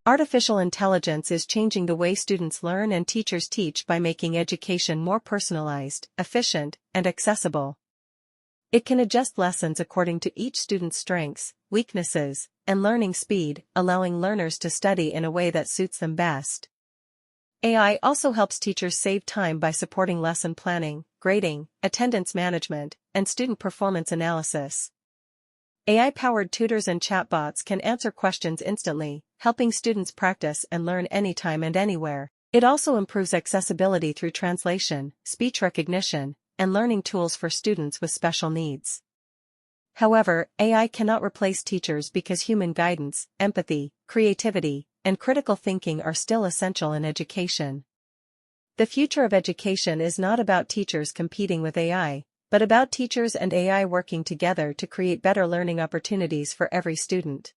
Artificial intelligence is changing the way students learn and teachers teach by making education more personalized, efficient, and accessible. It can adjust lessons according to each student's strengths, weaknesses, and learning speed, allowing learners to study in a way that suits them best. AI also helps teachers save time by supporting lesson planning, grading, attendance management, and student performance analysis. AI-powered tutors and chatbots can answer questions instantly, helping students practice and learn anytime and anywhere. It also improves accessibility through translation, speech recognition, and learning tools for students with special needs. However, AI cannot replace teachers because human guidance, empathy, creativity, and critical thinking are still essential in education. The future of education is not about teachers competing with AI, but about teachers and AI working together to create better learning opportunities for every student.